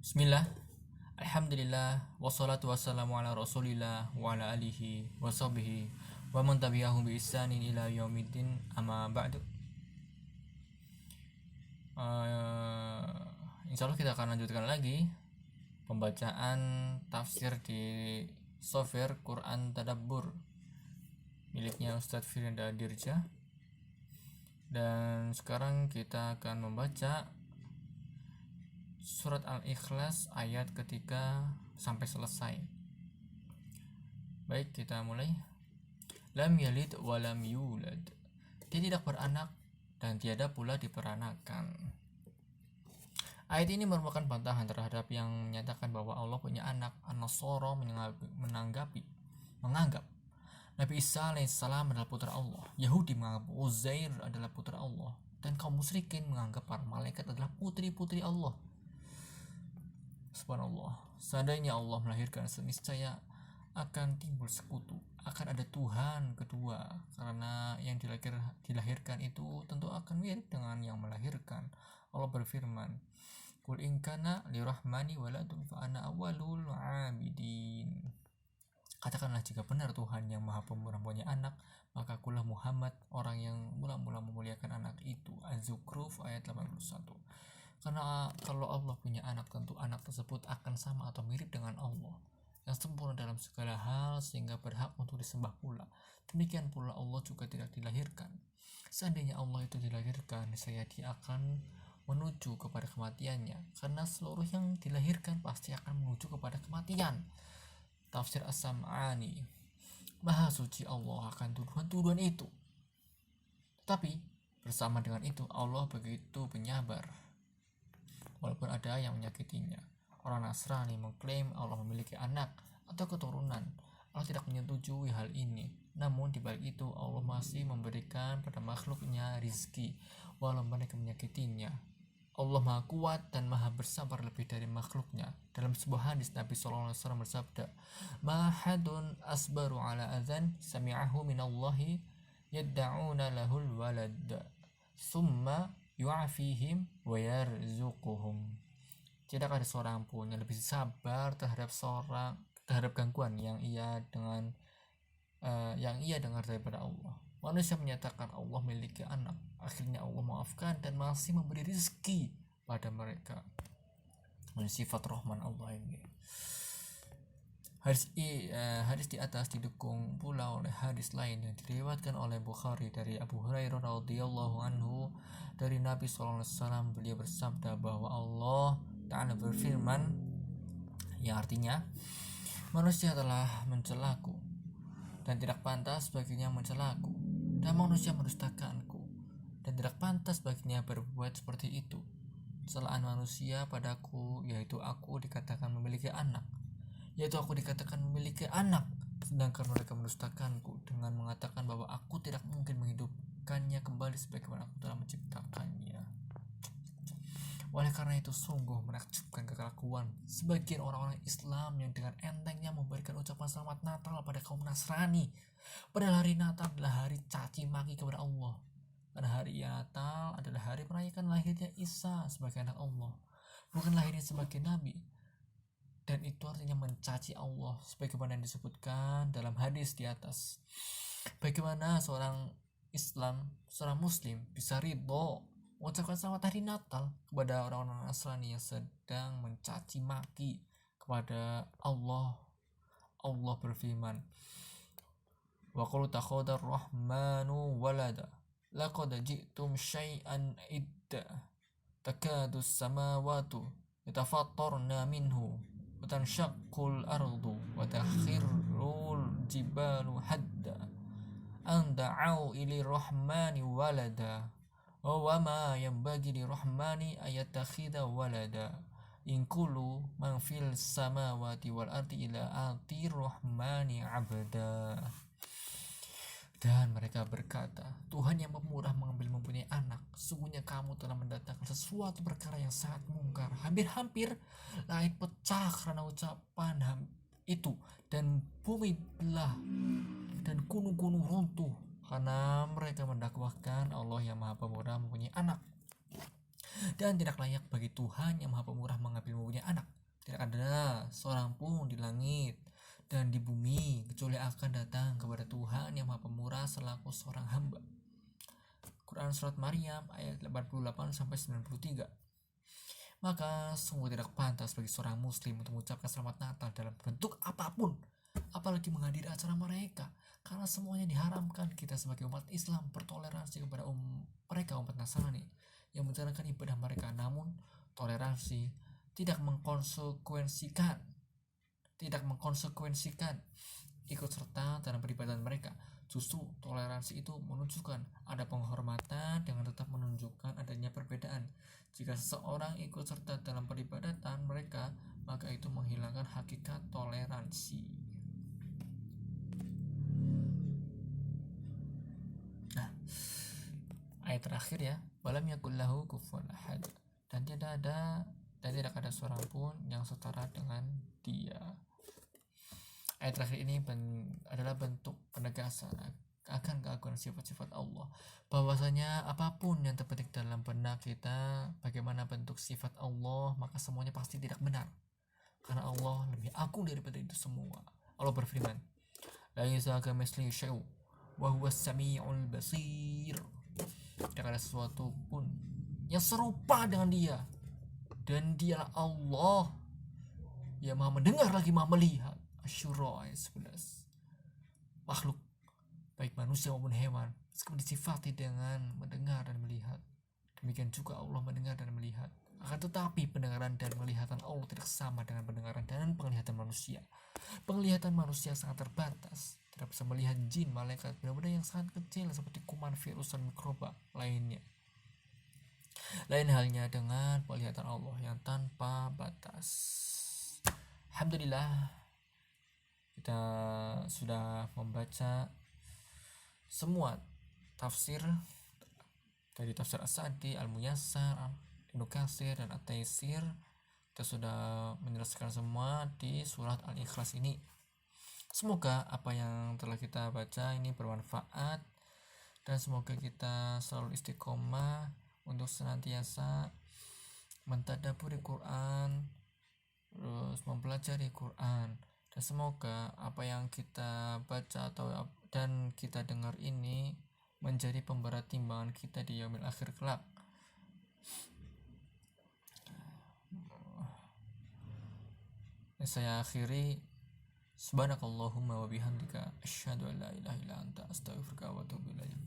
Bismillah, Alhamdulillah, wassalatu wassalamu ala rasulillah wa ala alihi wa sahbihi wa man tabi'ahum bi ihsanin ila yaumiddin amma ba'du. Insya Allah kita akan lanjutkan lagi pembacaan tafsir di software Quran Tadabbur miliknya Ustadz Firanda Dirja. Dan sekarang kita akan membaca surat Al-Ikhlas ayat ketiga sampai selesai. Baik, kita mulai. Lam yalid wa lam yulad. Dia tidak beranak dan tiada pula diperanakan. Ayat ini merupakan bantahan terhadap yang menyatakan bahwa Allah punya anak. An-Nasara menganggap Nabi Isa alaihissalam adalah putra Allah. Yahudi menganggap Uzair adalah putra Allah. Dan kaum musyrikin menganggap para malaikat adalah putri-putri Allah. Subhanallah, seandainya Allah melahirkan, seniscaya akan timbul sekutu, akan ada Tuhan kedua, karena yang dilahirkan itu tentu akan mirip dengan yang melahirkan. Allah berfirman, Qul in kana lirahmani waladun fa ana awwalul abidin. Katakanlah, jika benar Tuhan yang maha pemurah punya anak, maka akulah Muhammad, orang yang mula-mula memuliakan anak itu. Az-Zukhruf ayat 81. Karena kalau Allah punya anak, tentu anak tersebut akan sama atau mirip dengan Allah yang sempurna dalam segala hal sehingga berhak untuk disembah pula. Demikian pula Allah juga tidak dilahirkan. Seandainya Allah itu dilahirkan, dia akan menuju kepada kematiannya, karena seluruh yang dilahirkan pasti akan menuju kepada kematian. Tafsir As-Sam'ani. Maha suci Allah akan tuduhan-tuduhan itu. Tapi bersama dengan itu Allah begitu penyabar walaupun ada yang menyakitinya. Orang Nasrani mengklaim Allah memiliki anak atau keturunan. Allah tidak menyetujui hal ini. Namun di balik itu Allah masih memberikan pada makhluknya rizki walau mereka menyakitinya. Allah maha kuat dan maha bersabar lebih dari makhluknya. Dalam sebuah hadis Nabi SAW bersabda, Mahadun asbaru ala adhan sami'ahu minallahi yadda'una lahul walad summa yu'afihim wa yarzuquhum. Tidak ada seorang pun yang lebih sabar terhadap gangguan yang ia dengar daripada Allah. Manusia menyatakan Allah memiliki anak. Akhirnya Allah maafkan dan masih memberi rezeki pada mereka. Sifat Rahman Allah ini. Hadis di atas didukung pula oleh hadis lain yang diriwayatkan oleh Bukhari dari Abu Hurairah radhiyallahu anhu dari Nabi SAW. Beliau bersabda bahwa Allah Ta'ala berfirman, yang artinya, manusia telah mencelaku dan tidak pantas baginya mencelaku, dan manusia mendustakanku dan tidak pantas baginya berbuat seperti itu. Celaan manusia padaku, yaitu aku dikatakan memiliki anak, sedangkan mereka mendustakanku dengan mengatakan bahwa aku tidak mungkin menghidupkannya kembali sebagaimana aku telah menciptakannya. Oleh karena itu sungguh menakjubkan kelakuan sebagian orang-orang Islam yang dengan entengnya memberikan ucapan selamat Natal pada kaum Nasrani, padahal hari Natal adalah hari caci maki kepada Allah. Karena hari Natal adalah hari merayakan lahirnya Isa sebagai anak Allah, bukan lahirnya sebagai Nabi. Dan itu artinya mencaci Allah sebagaimana yang disebutkan dalam hadis di atas. Bagaimana seorang Muslim bisa ridho mengucapkan selamat hari Natal kepada orang-orang Nasrani yang sedang mencaci maki kepada Allah. Allah berfirman, wa qalu takhadar rahmanu walada laqad ji'tum syai'an idda takadu samawatu yatafattarna minhu wa tanshaqqul ardu wa takhirrul jibalu hadda an da'u ili rahmani walada wa ma yanbaghi lirrahmani ayattakhidha walada in kullu man fil samawati wal ardi ila ati rahmani abda. Dan mereka berkata, Tuhan yang pemurah mempunyai anak. Sungguhnya kamu telah mendatangkan sesuatu perkara yang sangat mungkar. Hampir-hampir langit pecah karena ucapan itu, dan bumi belah dan gunung-gunung runtuh karena mereka mendakwahkan Allah yang maha pemurah mempunyai anak. Dan tidak layak bagi Tuhan yang Maha Pemurah mengambil punya anak. Tidak ada seorang pun di langit dan di bumi kecuali akan datang kepada Tuhan yang Maha Pemurah selaku seorang hamba. Quran Surat Maryam ayat 88 sampai 93. Maka sungguh tidak pantas bagi seorang muslim untuk mengucapkan selamat Natal dalam bentuk apapun, apalagi menghadiri acara mereka, karena semuanya diharamkan. Kita sebagai umat Islam bertoleransi kepada mereka umat Nasrani yang menjalankan ibadah mereka, namun toleransi tidak mengkonsekuensikan ikut serta dalam peribadatan mereka. Justru toleransi itu menunjukkan ada penghormatan dengan tetap menunjukkan adanya perbedaan. Jika seseorang ikut serta dalam peribadatan mereka, maka itu menghilangkan hakikat toleransi. Nah, ayat terakhir ya, walam yakul lahu kufuwan ahad, dan tidak ada seorang pun yang setara dengan dia. Ayat terakhir ini adalah bentuk penegasan akan keagungan sifat-sifat Allah, bahwasanya apapun yang terbetik dalam benak kita bagaimana bentuk sifat Allah, maka semuanya pasti tidak benar, karena Allah lebih agung daripada itu semua. Allah berfirman, laisa kamitslihi syai'un wa huwas samiul basir. Tidak ada sesuatu pun yang serupa dengan dia, dan dialah Allah yang maha mendengar lagi maha melihat. Asy-Syura ayat 11. Makhluk baik manusia maupun hewan meskipun disifati dengan mendengar dan melihat, demikian juga Allah mendengar dan melihat. Akan tetapi pendengaran dan penglihatan Allah tidak sama dengan pendengaran dan penglihatan manusia. Penglihatan manusia sangat terbatas, tidak bisa melihat jin, malaikat, benda-benda yang sangat kecil seperti kuman, virus, dan mikroba lainnya. Lain halnya dengan penglihatan Allah yang tanpa batas. Alhamdulillah, kita sudah membaca semua tafsir dari tafsir As-Sa'di, Al-Muyassar, Ibnu Katsir, dan At-Taisir. Kita sudah menyelesaikan semua di surat Al-Ikhlas ini. Semoga apa yang telah kita baca ini bermanfaat, dan semoga kita selalu istiqomah untuk senantiasa mentadabburi Quran, terus mempelajari Quran, dan semoga apa yang kita baca dan kita dengar ini menjadi pemberat timbangan kita di yaumil akhir kelak. Saya akhiri, subhanakallahumma wa bihamdika asyhadu an la ilaha illa anta astaghfiruka wa atubu ilaik.